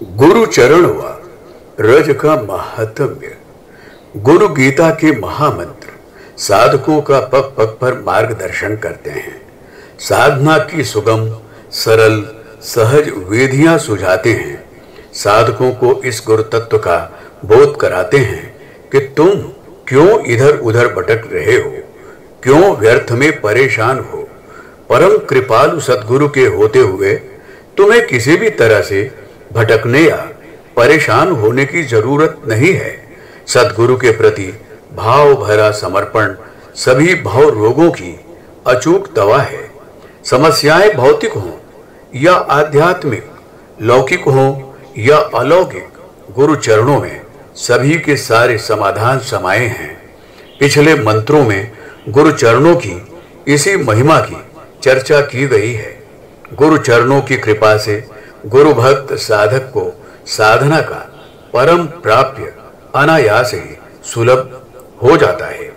गुरु चरण व रज का महात्म्य। गुरु गीता के महामंत्र साधकों का पग पग पर मार्गदर्शन करते हैं। साधना की सुगम सरल सहज विधियां सुझाते हैं। साधकों को इस गुरु तत्व का बोध कराते हैं कि तुम क्यों इधर उधर भटक रहे हो, क्यों व्यर्थ में परेशान हो। परम कृपालु सद्गुरु के होते हुए तुम्हें किसी भी तरह से भटकने या परेशान होने की जरूरत नहीं है। सद्गुरु के प्रति भाव भरा समर्पण सभी भाव रोगों की अचूक दवा है। समस्याएं भौतिक हों या आध्यात्मिक, लौकिक हों या अलौकिक, गुरु चरणों में सभी के सारे समाधान समाये हैं। पिछले मंत्रों में गुरु चरणों की इसी महिमा की चर्चा की गई है। गुरु चरणों की कृपा से गुरु भक्त साधक को साधना का परम प्राप्य अनायास ही सुलभ हो जाता है।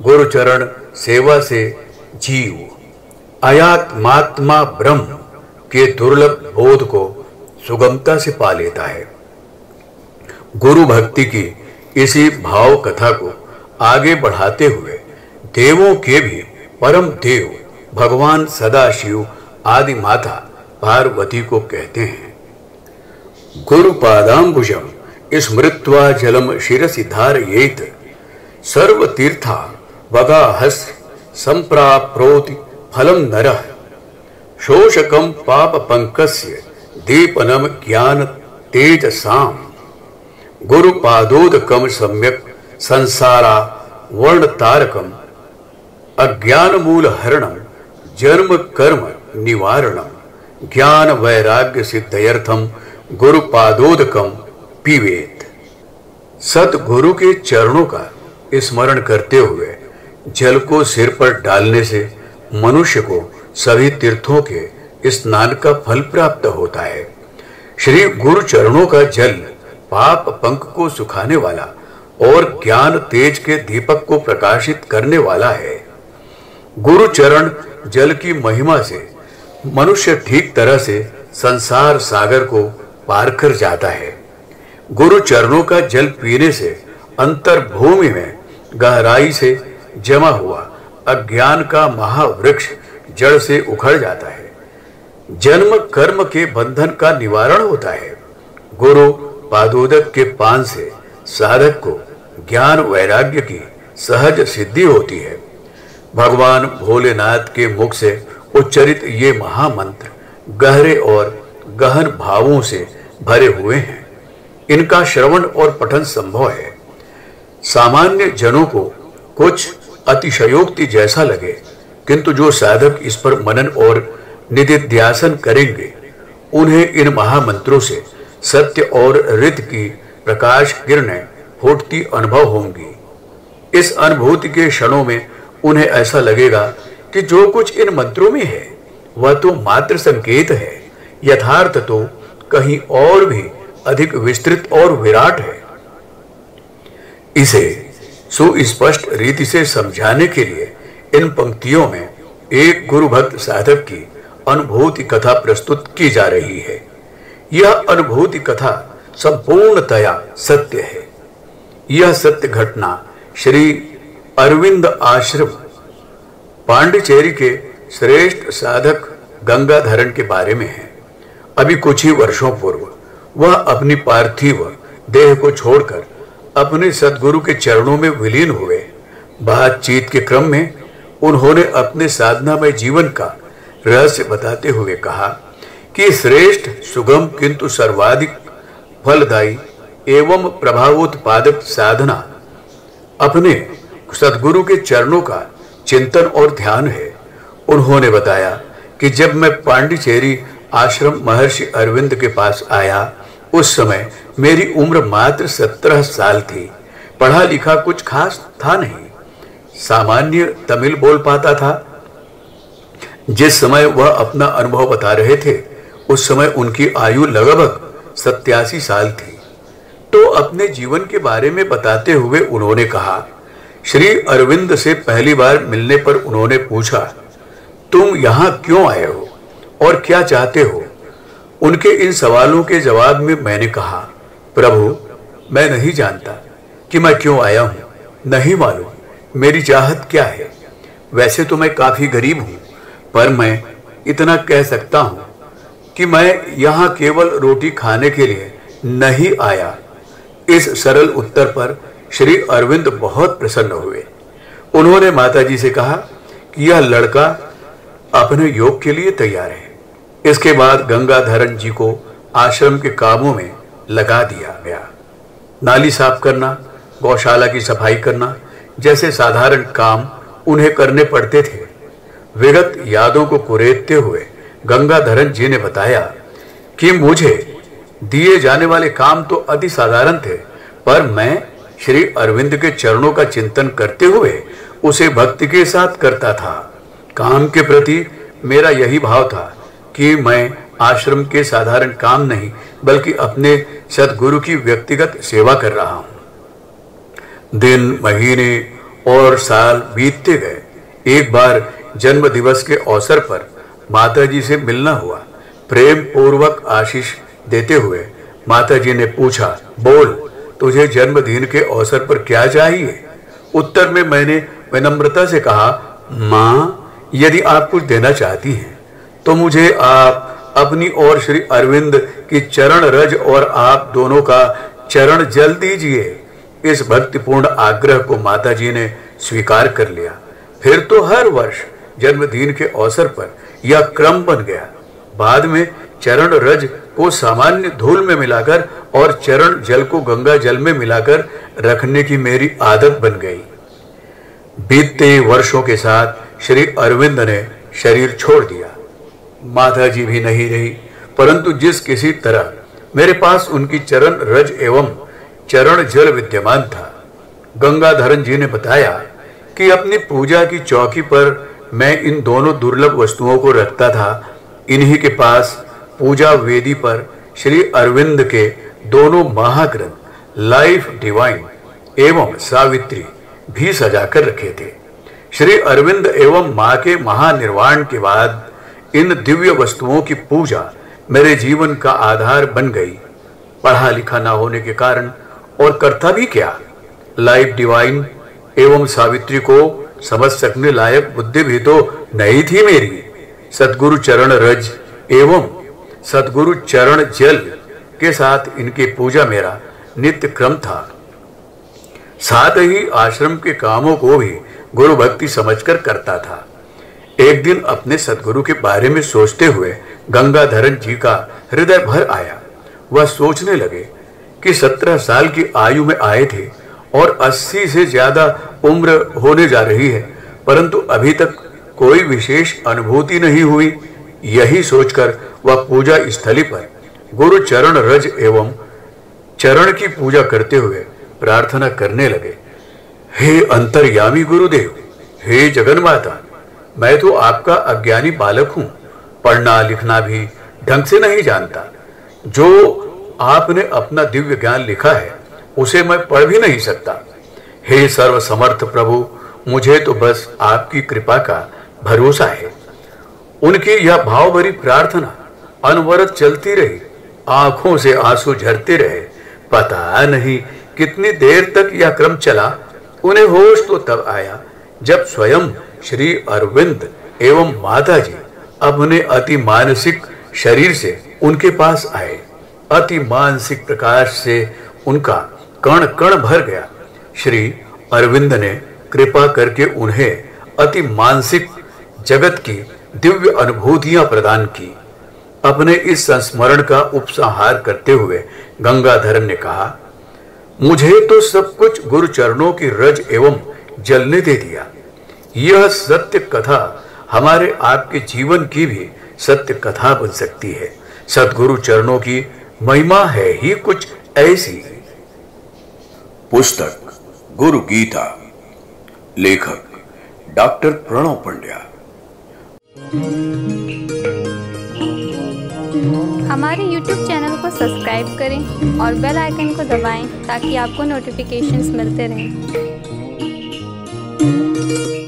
गुरु चरण सेवा से जीव आत्मात्मा ब्रह्म के दुर्लभ बोध को सुगमता से पा लेता है। गुरु भक्ति की इसी भाव कथा को आगे बढ़ाते हुए देवों के भी परम देव भगवान सदाशिव आदि माता पार्वती को कहते हैं, गुरु पादाम्बुजम स्मृत्वा जलम शिरसि धारयेत सर्व तीर्था वगाहस संप्राप्नोति फलम नरः शोषकम पाप पंकस्य दीपनम ज्ञान तेजसाम गुरु पादोदकम सम्यक संसारा वर्ण तारकम अज्ञान मूल हरणम जन्म कर्म निवारणम ज्ञान वैराग्य सिद्धयर्थम गुरु पादोदकम पीवेत। सतगुरु के चरणों का स्मरण करते हुए जल को सिर पर डालने से मनुष्य को सभी तीर्थों के स्नान का फल प्राप्त होता है। श्री गुरु चरणों का जल पाप पंख को सुखाने वाला और ज्ञान तेज के दीपक को प्रकाशित करने वाला है। गुरु चरण जल की महिमा से मनुष्य ठीक तरह से संसार सागर को पार कर जाता है। गुरु चरणों का जल पीने से अंतर्भूमि में गहराई से जमा हुआ अज्ञान का महावृक्ष जड़ से उखड़ जाता है। जन्म कर्म के बंधन का निवारण होता है। गुरु पादोदक के पान से साधक को ज्ञान वैराग्य की सहज सिद्धि होती है। भगवान भोलेनाथ के मुख से उच्चरित ये महामंत्र गहरे और गहन भावों से भरे हुए हैं। इनका श्रवण और पठन संभव है। सामान्य जनों को कुछ अतिशयोक्ति जैसा लगे, किंतु जो साधक इस पर मनन और निधिध्यासन करेंगे उन्हें इन महामंत्रों से सत्य और रित की प्रकाश किरणें फूटती अनुभव होंगी। इस अनुभूति के क्षणों में उन्हें ऐसा लगेगा कि जो कुछ इन मंत्रों में है वह तो मात्र संकेत है, यथार्थ तो कहीं और भी अधिक विस्तृत और विराट है। इसे सुस्पष्ट रीति से समझाने के लिए इन पंक्तियों में एक गुरु भक्त साधक की अनुभूति कथा प्रस्तुत की जा रही है। यह अनुभूति कथा संपूर्णतया सत्य है। यह सत्य घटना श्री अरविंद आश्रम पांडिचेरी के श्रेष्ठ साधक गंगाधरण के बारे में है। अभी कुछ ही वर्षों पूर्व वह अपनी पार्थिव देह को छोड़कर अपने सद्गुरु के चरणों में विलीन हुए। बातचीत के क्रम में उन्होंने अपने साधना में जीवन का रहस्य बताते हुए कहा कि श्रेष्ठ सुगम किंतु सर्वाधिक फलदायी एवं प्रभावोत्पादक साधना अपने सद्गुरु के चरणों का चिंतन और ध्यान है। उन्होंने बताया कि जब मैं पांडिचेरी आश्रम महर्षि अरविंद के पास आया उस समय मेरी उम्र मात्र 17 साल थी। पढ़ा लिखा कुछ खास था नहीं, सामान्य तमिल बोल पाता था। जिस समय वह अपना अनुभव बता रहे थे उस समय उनकी आयु लगभग 87 साल थी। तो अपने जीवन के बारे में बताते हुए उन्होंने कहा, श्री अरविंद से पहली बार मिलने पर उन्होंने पूछा, तुम यहाँ क्यों आए हो और क्या चाहते हो? उनके इन सवालों के जवाब में मैंने कहा, प्रभु, मैं नहीं जानता कि मैं क्यों आया हूँ, नहीं मालूम मेरी चाहत क्या है। वैसे तो मैं काफी गरीब हूँ, पर मैं इतना कह सकता हूँ कि मैं यहाँ केवल रोटी खाने के लिए नहीं आया। इस सरल उत्तर पर श्री अरविंद बहुत प्रसन्न हुए। उन्होंने माताजी से कहा कि यह लड़का अपने योग के लिए तैयार है। इसके बाद गंगाधरन जी को आश्रम के कामों में लगा दिया गया। नाली साफ करना, गौशाला की सफाई करना जैसे साधारण काम उन्हें करने पड़ते थे। विगत यादों को कुरेदते हुए गंगाधरन जी ने बताया कि मुझे दिए जाने वाले काम तो अति साधारण थे, पर मैं श्री अरविंद के चरणों का चिंतन करते हुए उसे भक्ति के साथ करता था। काम के प्रति मेरा यही भाव था कि मैं आश्रम के साधारण काम नहीं बल्कि अपने सद्गुरु की व्यक्तिगत सेवा कर रहा हूं। दिन, महीने और साल बीतते गए। एक बार जन्म दिवस के अवसर पर माताजी से मिलना हुआ। प्रेम पूर्वक आशीष देते हुए माताजी ने पूछा, बोल, तुझे जन्मदिन के अवसर पर क्या चाहिए? उत्तर में मैंने विनम्रता से कहा, माँ, यदि आप कुछ देना चाहती हैं तो मुझे आप अपनी और श्री अरविंद की चरण रज और आप दोनों का चरण जल दीजिए। इस भक्तिपूर्ण आग्रह को माताजी ने स्वीकार कर लिया। फिर तो हर वर्ष जन्मदिन के अवसर पर यह क्रम बन गया। बाद में चरण रज को सामान्य धूल में मिलाकर और चरण जल को गंगा जल में मिलाकर रखने की मेरी आदत बन गई। बीतते वर्षों के साथ श्री अरविंद ने शरीर छोड़ दिया। माताजी भी नहीं रही, परंतु जिस किसी तरह मेरे पास उनकी चरण रज एवं चरण जल विद्यमान था। गंगाधरन जी ने बताया कि अपनी पूजा की चौकी पर मैं इन दोनों दुर्लभ वस्तुओं को रखता था। इन्हीं के पास पूजा वेदी पर श्री अरविंद के दोनों महाग्रंथ लाइफ डिवाइन एवं सावित्री भी सजाकर रखे थे। श्री अरविंद एवं मां के महानिर्वाण के बाद इन दिव्य वस्तुओं की पूजा मेरे जीवन का आधार बन गई। पढ़ा लिखा ना होने के कारण और करता भी क्या, लाइफ डिवाइन एवं सावित्री को समझ सकने लायक बुद्धि भी तो नहीं थी मेरी। सद्गुरु चरण रज एवं सद्गुरु चरण जल के साथ इनकी पूजा मेरा नित्य क्रम था। साथ ही आश्रम के कामों को भी गुरु भक्ति समझकर करता था। एक दिन अपने सद्गुरु के बारे में सोचते हुए गंगाधरन जी का हृदय भर आया। वह सोचने लगे कि 17 साल की आयु में आए थे और 80 से ज्यादा उम्र होने जा रही है, परंतु अभी तक कोई विशेष अनुभूति नहीं हुई। यही सोचकर वह पूजा स्थली पर गुरु चरण रज एवं चरण की पूजा करते हुए प्रार्थना करने लगे। हे अंतर्यामी गुरुदेव, हे जगन्माता, मैं तो आपका अज्ञानी बालक हूं, पढ़ना लिखना भी ढंग से नहीं जानता। जो आपने अपना दिव्य ज्ञान लिखा है उसे मैं पढ़ भी नहीं सकता। हे सर्वसमर्थ प्रभु, मुझे तो बस आपकी कृपा का भरोसा है। उनकी यह भाव भरी प्रार्थना अनवरत चलती रही। आंखों से आंसू झरते रहे। पता नहीं कितनी देर तक यह क्रम चला। उन्हें होश तो तब आया जब स्वयं श्री अरविंद एवं माताजी अपने अति मानसिक शरीर से उनके पास आए। अति मानसिक प्रकाश से उनका कण कण भर गया। श्री अरविंद ने कृपा करके उन्हें अति मानसिक जगत की दिव्य अनुभूतियां प्रदान की। अपने इस संस्मरण का उपसंहार करते हुए गंगाधरन ने कहा, मुझे तो सब कुछ गुरु चरणों की रज एवं जल ने दे दिया। यह सत्य कथा हमारे आपके जीवन की भी सत्य कथा बन सकती है। सद्गुरु चरणों की महिमा है ही कुछ ऐसी। पुस्तक गुरु गीता, लेखक डॉक्टर प्रणव पंड्या। हमारे YouTube चैनल को सब्सक्राइब करें और बेल आइकन को दबाएं ताकि आपको नोटिफिकेशंस मिलते रहें।